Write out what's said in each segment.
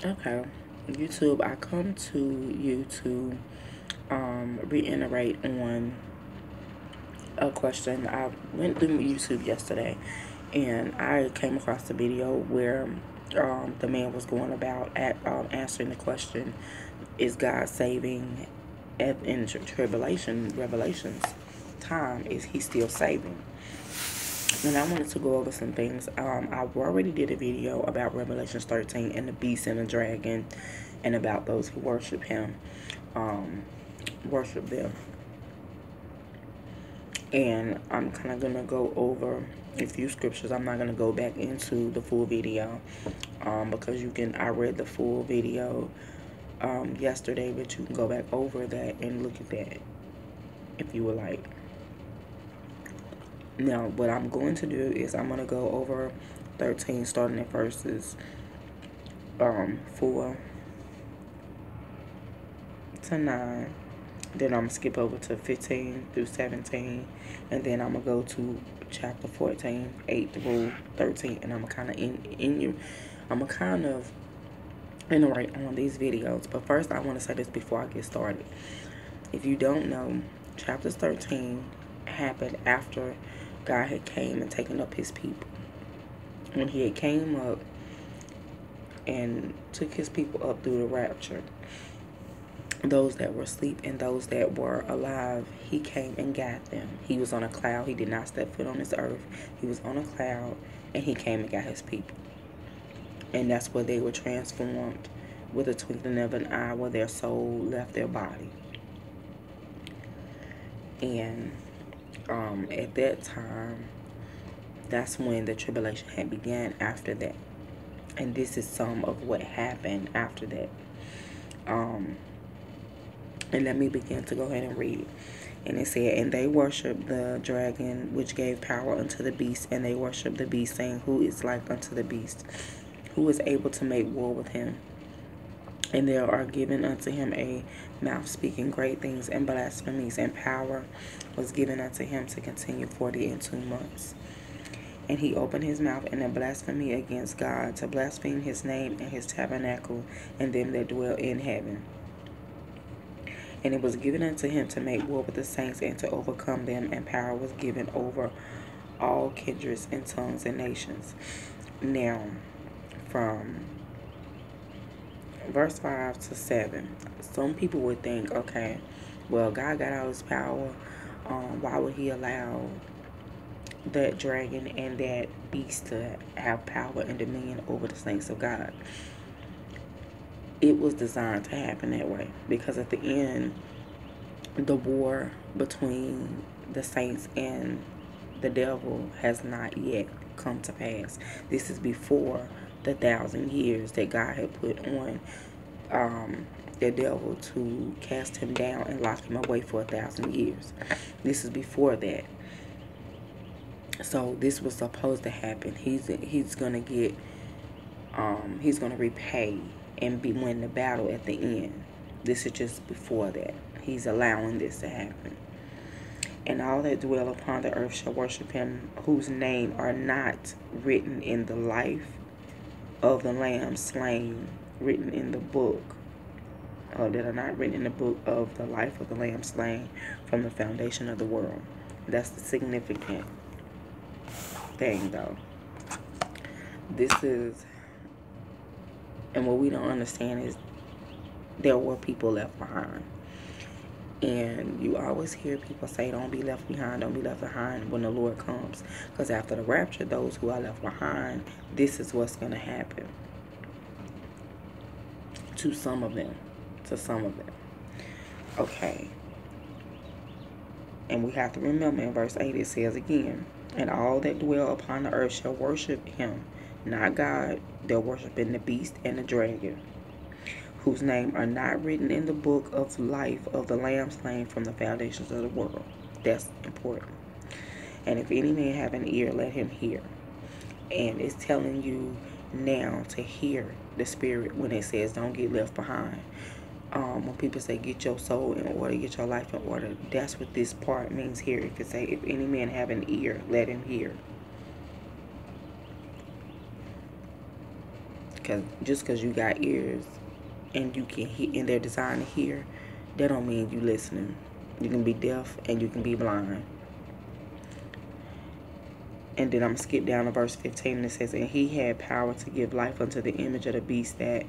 Okay, YouTube, I come to you to reiterate on a question. I went through YouTube yesterday and I came across a video where the man was going about answering the question, is God saving in tribulation, revelations time? Is he still saving? And I wanted to go over some things. I already did a video about Revelations 13 and the beast and the dragon, and about those who worship him, worship them. And I'm kind of going to go over a few scriptures. I'm not going to go back into the full video because I read the full video yesterday, but you can go back over that and look at that if you would like. Now, what I'm going to do is I'm going to go over 13, starting at verses 4 to 9. Then I'm going to skip over to 15 through 17. And then I'm going to go to chapter 14, 8 through 13. And I'm kind of iterate on these videos. But first, I want to say this before I get started. If you don't know, chapter 13 happened after God had came and taken up his people. When he had came up and took his people up through the rapture, those that were asleep and those that were alive, he came and got them. He was on a cloud. He did not step foot on this earth. He was on a cloud, and he came and got his people. And that's where they were transformed with a twinkling of an eye, where their soul left their body. And at that time, that's when the tribulation had began after that. And this is some of what happened after that. And let me begin to go ahead and read it. And it said, and they worshiped the dragon, which gave power unto the beast, and they worshiped the beast, saying, who is like unto the beast? Who is able to make war with him? And there are given unto him a mouth speaking great things and blasphemies, and power was given unto him to continue 42 months. And he opened his mouth in a blasphemy against God, to blaspheme his name and his tabernacle, and them that dwell in heaven. And it was given unto him to make war with the saints and to overcome them, and power was given over all kindreds and tongues and nations. Now, from verse 5 to 7, some people would think, okay, well, God got all his power. Why would he allow that dragon and that beast to have power and dominion over the saints of God? It was designed to happen that way, because at the end, the war between the saints and the devil has not yet come to pass. This is before the 1,000 years that God had put on the devil to cast him down and lock him away for 1,000 years. This is before that. So this was supposed to happen. He's gonna get he's gonna repay and win the battle at the end. This is just before that. He's allowing this to happen. And all that dwell upon the earth shall worship him, whose name are not written in the life of the Lamb slain, written in the book, or that are not written in the book of the life of the Lamb slain from the foundation of the world. That's the significant thing, though. This is, and what we don't understand is there were people left behind. And you always hear people say, don't be left behind, don't be left behind when the Lord comes. Because after the rapture, those who are left behind, this is what's going to happen to some of them. Okay. And we have to remember in verse 8, it says again, and all that dwell upon the earth shall worship him, not God. They're worshiping the beast and the dragon, whose name are not written in the book of life of the Lamb slain from the foundations of the world. That's important. And if any man have an ear, let him hear. And it's telling you now to hear the Spirit when it says don't get left behind. When people say get your soul in order, get your life in order, that's what this part means here. It could say, if any man have an ear, let him hear. Cause just because you got ears and you can hear, and they're designed to hear, that don't mean you listening. You can be deaf and you can be blind. And then I'm going to skip down to verse 15, and it says, and he had power to give life unto the image of the beast, that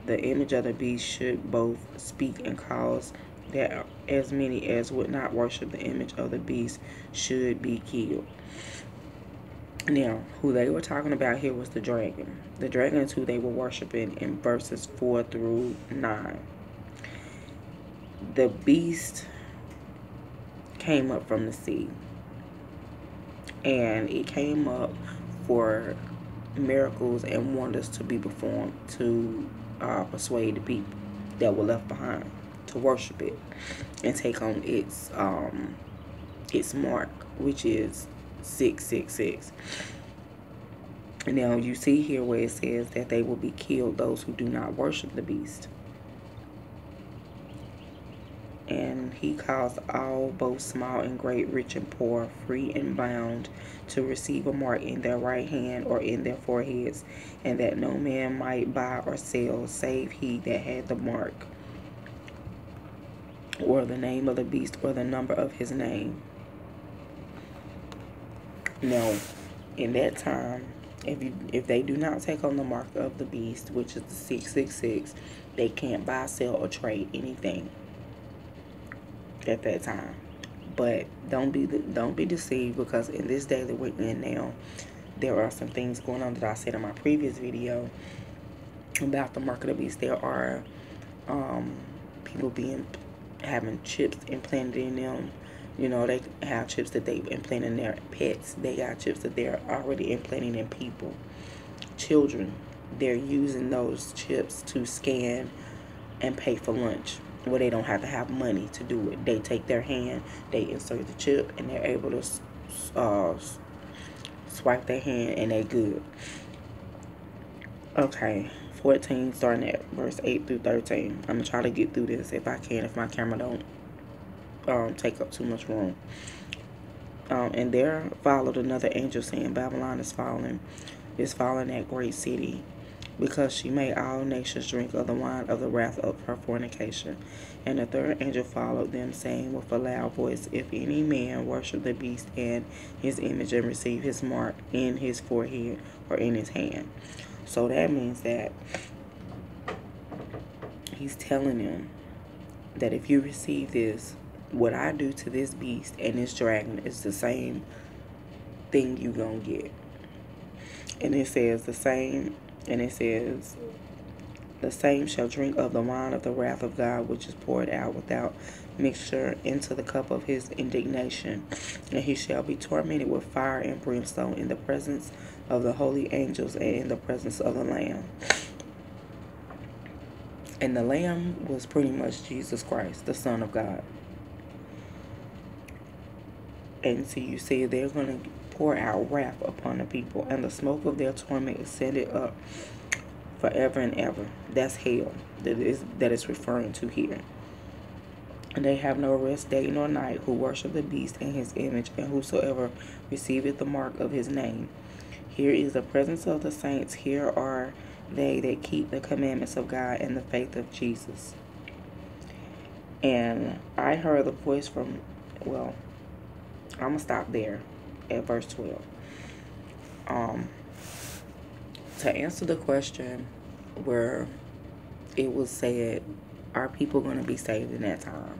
the image of the beast should both speak and cause that as many as would not worship the image of the beast should be killed. Now, who they were talking about here was the dragon. The dragon is who they were worshiping in verses 4 through 9. The beast came up from the sea. And it came up for miracles and wonders to be performed to persuade the people that were left behind to worship it and take on its mark, which is 666. Now you see here where it says that they will be killed, those who do not worship the beast. And he caused all, both small and great, rich and poor, free and bound, to receive a mark in their right hand or in their foreheads, and that no man might buy or sell save he that had the mark, or the name of the beast, or the number of his name. Now, in that time, if they do not take on the mark of the beast, which is the 666, they can't buy, sell, or trade anything at that time. But don't be deceived, because in this day that we're in now, there are some things going on that I said in my previous video about the mark of the beast. There are people having chips implanted in them. You know, they have chips that they implant in their pets. They got chips that they're already implanting in people. Children, they're using those chips to scan and pay for lunch, where they don't have to have money to do it. They take their hand, they insert the chip, and they're able to swipe their hand, and they're good. Okay, 14, starting at verse 8 through 13. I'm going to try to get through this if I can, if my camera don't take up too much room. And there followed another angel, saying, Babylon is fallen, that great city, because she made all nations drink of the wine of the wrath of her fornication. And the third angel followed them, saying with a loud voice, if any man worship the beast and his image, and receive his mark in his forehead or in his hand. So that means that he's telling them that if you receive this, what I do to this beast and this dragon is the same thing you gonna get. And it says the same. And it says, the same shall drink of the wine of the wrath of God, which is poured out without mixture into the cup of his indignation. And he shall be tormented with fire and brimstone in the presence of the holy angels and in the presence of the Lamb. And the Lamb was pretty much Jesus Christ, the Son of God. And so you see, they're going to pour out wrath upon the people, and the smoke of their torment is sended up forever and ever. That's hell that is referring to here. And they have no rest day nor night who worship the beast and his image, and whosoever receiveth the mark of his name. Here is the presence of the saints. Here are they that keep the commandments of God and the faith of Jesus. And I heard the voice from, well, I'm going to stop there at verse 12. To answer the question where it was said, are people going to be saved in that time?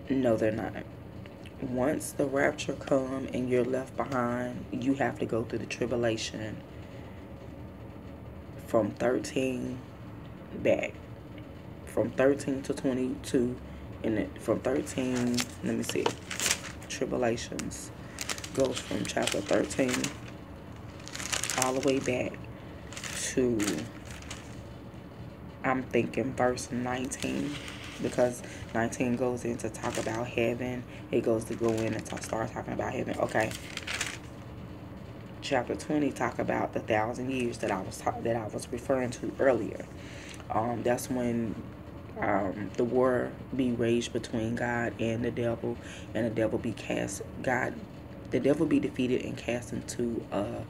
No, they're not. Once the rapture comes and you're left behind, you have to go through the tribulation from 13 back. From 13 to 22. And from 13, let me see, tribulations goes from chapter 13 all the way back to, I'm thinking, verse 19, because 19 goes in to talk about heaven. It goes to go in and start talking about heaven. Okay. Chapter 20 talk about the 1,000 years that I was referring to earlier. That's when the war be waged between God and the devil be defeated and cast into a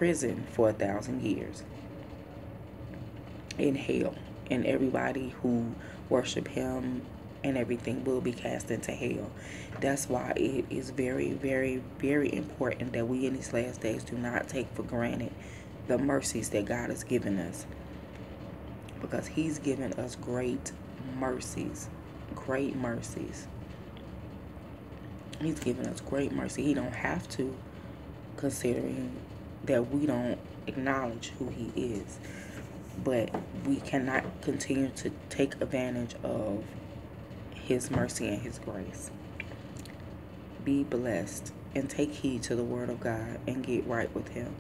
prison for 1,000 years in hell, and everybody who worship him and everything will be cast into hell. That's why it is very, very, very important that we in these last days do not take for granted the mercies that God has given us, because he's given us great mercies. Great mercies. He's given us great mercy. He don't have to, considering that we don't acknowledge who he is. But we cannot continue to take advantage of his mercy and his grace. Be blessed and take heed to the word of God and get right with him.